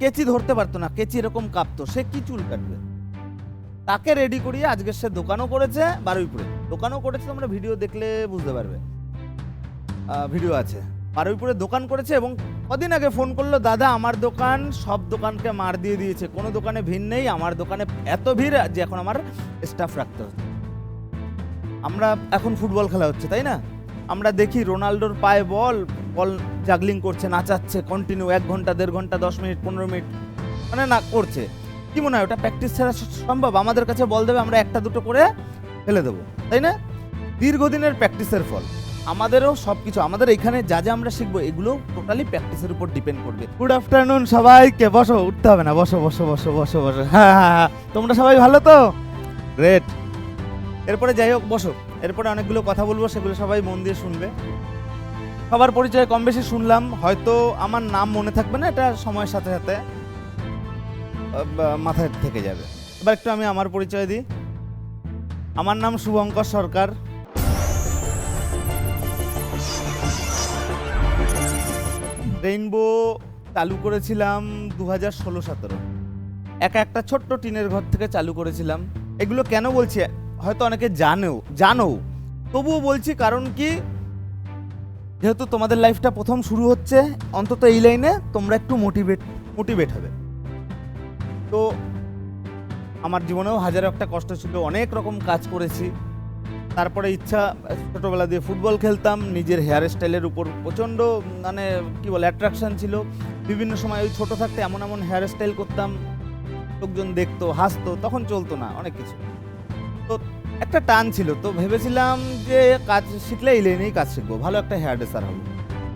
কেচি ধরতে পারতো না, কেচি এরকম কাঁপতো, সে কি চুল কাটবে? তাকে রেডি করিয়ে আজকে সে দোকানও করেছে বারুইপুরে, দোকানও করেছে, তোমরা ভিডিও দেখলে বুঝতে পারবে, ভিডিও আছে। বারুইপুরে দোকান করেছে এবং কদিন আগে ফোন করলো, দাদা আমার দোকান সব দোকানকে মার দিয়ে দিয়েছে, কোনো দোকানে ভিড় নেই, আমার দোকানে এত ভিড় যে এখন আমার স্টাফ রাখতে হচ্ছে। আমরা এখন ফুটবল খেলা হচ্ছে তাই না, আমরা দেখি রোনাল্ডোর পায়ে বল বল জাগলিং করছে, নাচাচ্ছে কন্টিনিউ 1 ঘন্টা 1.5 ঘন্টা 10 মিনিট 15 মিনিট মানে না করছে। কি মনে হয় ওটা প্র্যাকটিস ছাড়া সম্ভব? আমাদের কাছে বল দেবে, আমরা একটা দুটো করে ফেলে দেবো, তাই না? দীর্ঘদিনের প্র্যাকটিসের ফল। আমাদেরও সবকিছু, আমাদের এখানে যা যা আমরা শিখবো এগুলো টোটালি প্র্যাকটিসের উপর ডিপেন্ড করবে। গুড আফটারনুন সবাইকে, বসো, উঠতে হবে না, বসো বসো বসো বসো বসো। হ্যাঁ হ্যাঁ হ্যাঁ, তোমরা সবাই ভালো তো? গ্রেট। এরপরে যাই হোক বসো, এরপরে অনেকগুলো কথা বলবো, সেগুলো সবাই মন দিয়ে শুনবে। সবার পরিচয় কম বেশি শুনলাম, হয়তো আমার নাম মনে থাকবে না, এটা সময়ের সাথে সাথে মাথায় থেকে যাবে। এবার একটু আমি আমার পরিচয় দিই। আমার নাম শুভঙ্কর সরকার। রেইনবো চালু করেছিলাম 2016-17, একটা ছোট্ট টিনের ঘর থেকে চালু করেছিলাম। এগুলো কেন বলছি, হয়তো অনেকে জানো, তবুও বলছি, কারণ কি, যেহেতু তোমাদের লাইফটা প্রথম শুরু হচ্ছে, অন্তত এই লাইনে তোমরা একটু মোটিভেট হবে। তো আমার জীবনেও হাজারো একটা কষ্ট ছিল, অনেক রকম কাজ করেছি। তারপরে ইচ্ছা, ছোটোবেলা দিয়ে ফুটবল খেলতাম, নিজের হেয়ার স্টাইলের উপর প্রচণ্ড মানে কি বলে অ্যাট্রাকশন ছিল। বিভিন্ন সময় ওই ছোটো থাকতে এমন এমন হেয়ার স্টাইল করতাম, লোকজন দেখতো হাসতো, তখন চলতো না অনেক কিছু। তো একটা টান ছিল, তো ভেবেছিলাম যে কাজ শিখলে এই লাইনেই কাজ শিখবো, ভালো একটা হেয়ার ড্রেসার হবো।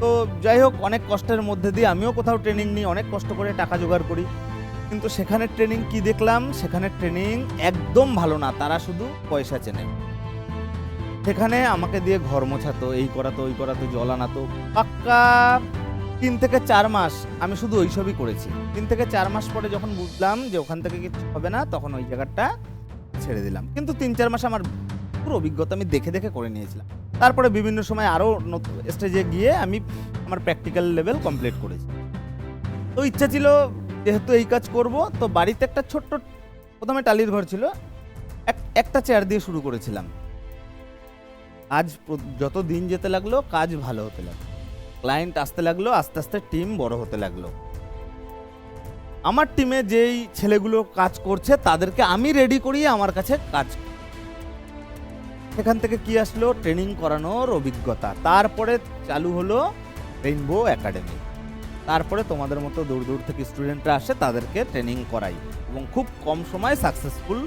তো যাই হোক, অনেক কষ্টের মধ্যে দিয়ে আমিও কোথাও ট্রেনিং নিই, অনেক কষ্ট করে টাকা জোগাড় করি, কিন্তু সেখানে ট্রেনিং কি দেখলাম, সেখানে ট্রেনিং একদম ভালো না, তারা শুধু পয়সা চেনে। সেখানে আমাকে দিয়ে ঘর মোছাতো, এই করাতো ওই করাতো, জল আনাতো। পাক্কা 3 থেকে 4 মাস আমি শুধু ওইসবই করেছি। 3 থেকে 4 মাস পরে যখন বুঝলাম যে ওখান থেকে কিছু হবে না, তখন ওই জায়গাটা ছেড়ে দিলাম। কিন্তু 3-4 মাস আমার পুরো অভিজ্ঞতা আমি দেখে দেখে করে নিয়েছিলাম। তারপরে বিভিন্ন সময় আরও নতুন স্টেজে গিয়ে আমি আমার প্র্যাকটিক্যাল লেভেল কমপ্লিট করেছি। তো ইচ্ছা ছিল যেহেতু এই কাজ করব, তো বাড়িতে একটা ছোট্ট, প্রথমে টালির ঘর ছিল, একটা চেয়ার দিয়ে শুরু করেছিলাম। কাজ যত দিন যেতে লাগলো, কাজ ভালো হতে লাগলো, ক্লায়েন্ট আসতে লাগলো, আস্তে আস্তে টিম বড় হতে লাগলো। আমার টিমে যেই ছেলেগুলো কাজ করছে তাদেরকে আমি রেডি করিয়ে আমার কাছে কাজ, সেখান থেকে কি আসলো, ট্রেনিং করানোর অভিজ্ঞতা। তারপরে চালু হলো রেইনবো একাডেমি। তারপরে তোমাদের মতো দূর দূর থেকে স্টুডেন্টরা আসে, তাদেরকে ট্রেনিং করাই এবং খুব কম সময়ে সাকসেসফুল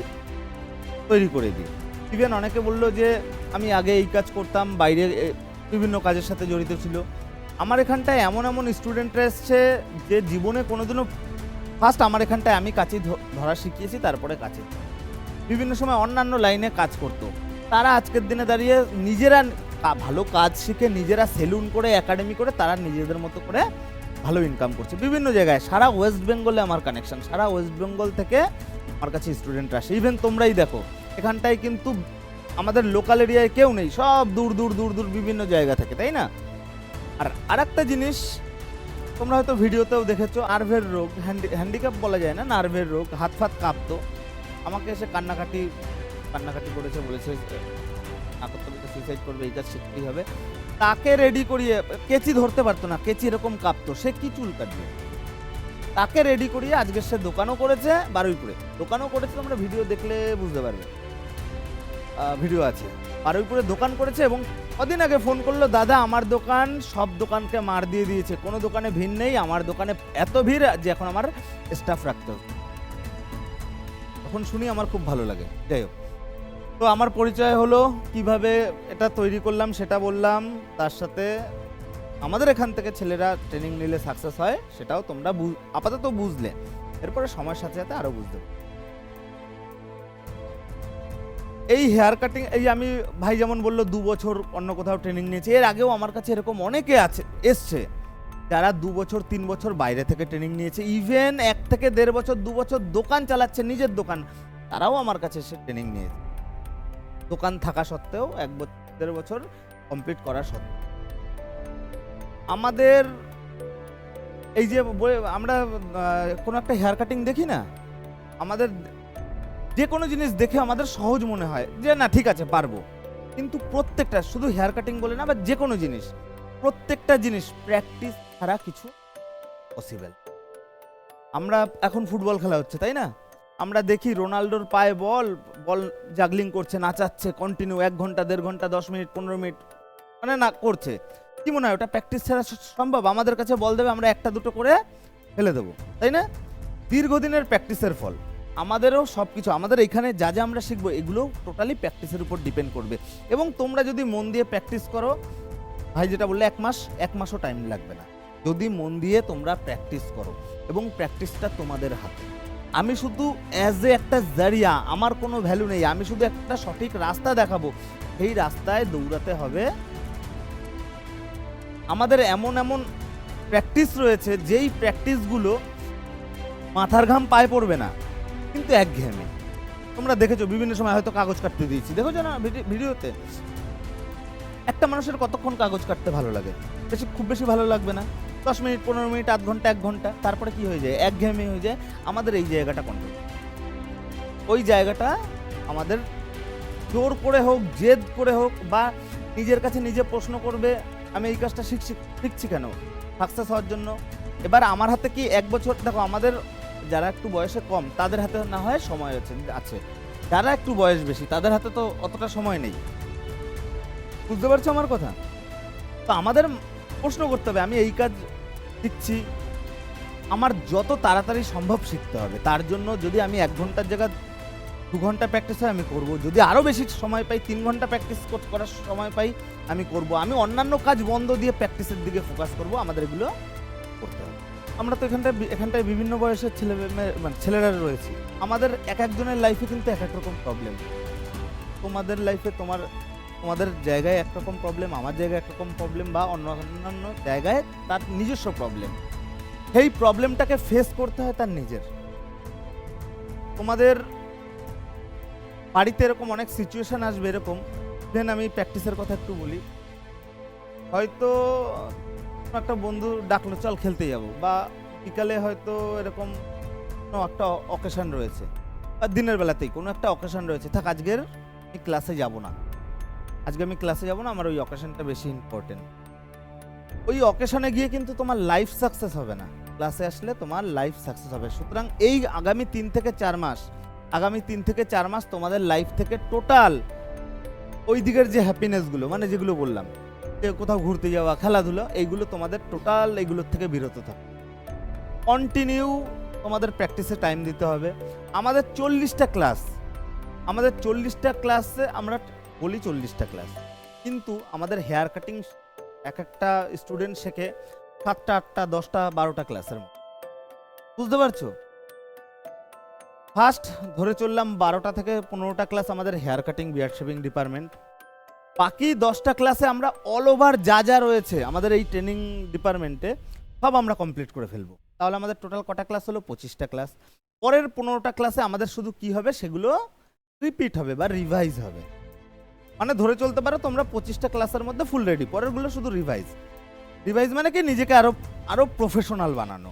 তৈরি করে দিই। ইভেন অনেকে বললো যে আমি আগে এই কাজ করতাম, বাইরে বিভিন্ন কাজের সাথে জড়িত ছিল। আমার এখানটায় এমন এমন স্টুডেন্টরা এসছে যে জীবনে কোনোদিনও, ফার্স্ট আমার এখানটায় আমি কাঁচি ধরা শিখিয়েছি, তারপরে কাঁচি বিভিন্ন সময় অন্যান্য লাইনে কাজ করতো, তারা আজকের দিনে দাঁড়িয়ে নিজেরা ভালো কাজ শিখে, নিজেরা সেলুন করে, একাডেমি করে, তারা নিজেদের মতো করে ভালো ইনকাম করছে বিভিন্ন জায়গায়। সারা ওয়েস্ট বেঙ্গলে আমার কানেকশন, সারা ওয়েস্ট বেঙ্গল থেকে আমার কাছে স্টুডেন্টরা আসে। ইভেন তোমরাই দেখো এখানটায় কিন্তু আমাদের লোকাল এরিয়ায় কেউ নেই, সব দূর দূর দূর দূর বিভিন্ন জায়গা থেকে, তাই না? আর আরেকটা জিনিস তোমরা হয়তো ভিডিওতেও দেখেছো, নার্ভের রোগ, হ্যান্ডিক্যাপ বলা যায় না, নার্ভের রোগ, হাত ফাত কাঁপতো, আমাকে এসে কান্নাকাটি করেছে, বলেছে না করতে বলতে সুইসাইড করবে, এই কাজ শিখতেই হবে। তাকে রেডি করিয়ে, কেচি ধরতে পারতো না, কেচি এরকম কাঁপতো, সে কি চুল কাটবে? তাকে রেডি করিয়ে আজকে সে দোকানও করেছে বারুইপুরে, দোকানও করেছে, তোমরা ভিডিও দেখলে বুঝতে পারবে, ভিডিও আছে। বারুইপুরে দোকান করেছে এবং কদিন আগে ফোন করলো, দাদা আমার দোকান সব দোকানকে মার দিয়ে দিয়েছে, কোনো দোকানে ভিড় নেই, আমার দোকানে এত ভিড় যে এখন আমার স্টাফ রাখতে হবে। তখন শুনি আমার খুব ভালো লাগে। যাই হোক, তো আমার পরিচয় হলো, কিভাবে এটা তৈরি করলাম সেটা বললাম, তার সাথে আমাদের এখান থেকে ছেলেরা ট্রেনিং নিলে সাকসেস হয় সেটাও তোমরা আপাতত বুঝলে, এরপরে সময়ের সাথে সাথে আরো বুঝতে। এই হেয়ার কাটিং, এই আমি ভাই যেমন বললো 2 বছর অন্য কোথাও ট্রেনিং নিয়েছে, এর আগেও আমার কাছে এরকম অনেকে এসছে যারা 2 বছর 3 বছর বাইরে থেকে ট্রেনিং নিয়েছে, ইভেন 1 থেকে 1.5 বছর 2 বছর দোকান চালাচ্ছে, নিজের দোকান, তারাও আমার কাছে এসে ট্রেনিং নিয়েছে, দোকান থাকা সত্ত্বেও 1-1.5 বছর কমপ্লিট করা সত্ত্বেও। আমাদের এই যে আমরা কোনো একটা হেয়ার কাটিং দেখি না, আমাদের যে কোনো জিনিস দেখে আমাদের সহজ মনে হয় যে না ঠিক আছে পারবো, কিন্তু প্রত্যেকটা, শুধু হেয়ার কাটিং বলে না বা যে কোনো জিনিস, প্রত্যেকটা জিনিস প্র্যাকটিস ছাড়া কিছু পসিবল। আমরা এখন ফুটবল খেলা হচ্ছে তাই না, আমরা দেখি রোনাল্ডোর পায়ে বল, বল জাগলিং করছে, নাচাচ্ছে কন্টিনিউ 1 ঘন্টা 1.5 ঘন্টা 10 মিনিট 15 মিনিট মানে না করছে। কি মনে হয় ওটা প্র্যাকটিস ছাড়া সম্ভব? আমাদের কাছে বল দেবে, আমরা একটা দুটো করে ফেলে দেবো, তাই না? দীর্ঘদিনের প্র্যাকটিসের ফল। আমাদেরও সব কিছু, আমাদের এখানে যা যা আমরা শিখবো এগুলো টোটালি প্র্যাকটিসের উপর ডিপেন্ড করবে। এবং তোমরা যদি মন দিয়ে প্র্যাকটিস করো, ভাই যেটা বললে 1 মাসও টাইম লাগবে না, যদি মন দিয়ে তোমরা প্র্যাকটিস করো, এবং প্র্যাকটিসটা তোমাদের হাতে। আমি শুধু অ্যাজ এ একটা জারিয়া, আমার কোনো ভ্যালু নেই, আমি শুধু একটা সঠিক রাস্তা দেখাবো, সেই রাস্তায় দৌড়াতে হবে। আমাদের এমন এমন প্র্যাকটিস রয়েছে যেই প্র্যাকটিসগুলো মাথার ঘাম পায়ে পড়বে না, কিন্তু একঘেয়েমি। তোমরা দেখেছো বিভিন্ন সময় হয়তো কাগজ কাটতে দিয়েছি, দেখেছো না ভিডিওতে? একটা মানুষের কতক্ষণ কাগজ কাটতে ভালো লাগে? খুব বেশি ভালো লাগবে না, 10 মিনিট 15 মিনিট, আধ ঘন্টা 1 ঘন্টা, তারপরে কি হয়ে যায়? একঘেয়েমি হয়ে যায়। আমাদের এই জায়গাটা কন্ট্রোল, ওই জায়গাটা আমাদের জোর করে হোক, জেদ করে হোক, বা নিজের কাছে নিজে প্রশ্ন করবে আমি এই কাজটা শিখছি কেন? সাকসেস হওয়ার জন্য। এবার আমার হাতে কি 1 বছর, দেখো আমাদের যারা একটু বয়সে কম তাদের হাতে না হয় সময় আছে, যারা একটু বয়স বেশি তাদের হাতে তো অতটা সময় নেই। বুঝতে পারছো আমার কথা? তো আমাদের প্রশ্ন করতে হবে আমি এই কাজ শিখছি, আমার যত তাড়াতাড়ি সম্ভব শিখতে হবে। তার জন্য যদি আমি 1 ঘন্টার জায়গায় 2 ঘন্টা প্র্যাকটিস হয় আমি করব, যদি আরও বেশি সময় পাই 3 ঘন্টা প্র্যাকটিস করার সময় পাই আমি করব। আমি অন্যান্য কাজ বন্ধ দিয়ে প্র্যাকটিসের দিকে ফোকাস করব। আমাদের এগুলো করতে হবে। আমরা তো এখানটায় বিভিন্ন বয়সের মানে ছেলেরা রয়েছে। আমাদের এক একজনের লাইফে কিন্তু এক এক রকম প্রবলেম। তোমাদের লাইফে তোমাদের জায়গায় একরকম প্রবলেম, আমার জায়গায় একরকম প্রবলেম, বা অন্যান্য জায়গায় তার নিজস্ব প্রবলেম। সেই প্রবলেমটাকে ফেস করতে হয় তার নিজের। তোমাদের বাড়িতে এরকম অনেক সিচুয়েশন আসবে এরকম, দেন আমি প্র্যাকটিসের কথা একটু বলি। হয়তো একটা বন্ধু ডাকলো চল খেলতে যাব, বা বিকালে হয়তো এরকম কোনো একটা অকেশন রয়েছে, বা দিনের বেলাতেই কোনো একটা অকেশন রয়েছে, থাক আজকের আমি ক্লাসে যাব না, আমার ওই অকেশনটা বেশি ইম্পর্টেন্ট। ওই অকেশনে গিয়ে কিন্তু তোমার লাইফ সাকসেস হবে না, ক্লাসে আসলে তোমার লাইফ সাকসেস হবে। সুতরাং এই আগামী 3 থেকে 4 মাস তোমাদের লাইফ থেকে টোটাল ওই দিকের যে হ্যাপিনেসগুলো, মানে যেগুলো বললাম, যে কোথাও ঘুরতে যাওয়া, খেলাধুলা, এইগুলো তোমাদের টোটাল এইগুলোর থেকে বিরত থাকবে। কন্টিনিউ তোমাদের প্র্যাকটিসে টাইম দিতে হবে। আমাদের 40টা ক্লাসে আমরা বলি 40টা ক্লাস, কিন্তু আমাদের হেয়ার কাটিং এক একটা স্টুডেন্ট শেখে 7টা 8টা 10টা 12টা ক্লাসের মতো। বুঝতে পারছো? ফার্স্ট ধরে চললাম 12টা থেকে 15টা ক্লাস আমাদের hair cutting beard shaving department. বাকি 10টা ক্লাসে আমরা অল ওভার যা যা রয়েছে আমাদের এই ট্রেনিং ডিপার্টমেন্টে সব আমরা কমপ্লিট করে ফেলবো। তাহলে আমাদের টোটাল কটা ক্লাস হলো? 25টা ক্লাস। পরের 15টা ক্লাসে আমাদের শুধু কি হবে, সেগুলো রিপিট হবে বা রিভাইজ হবে। মানে ধরে চলতে পারো তোমরা 25টা ক্লাসের মধ্যে ফুল রেডি, পরেরগুলো শুধু রিভাইজ মানে কি নিজেকে আরো প্রফেশনাল বানানো।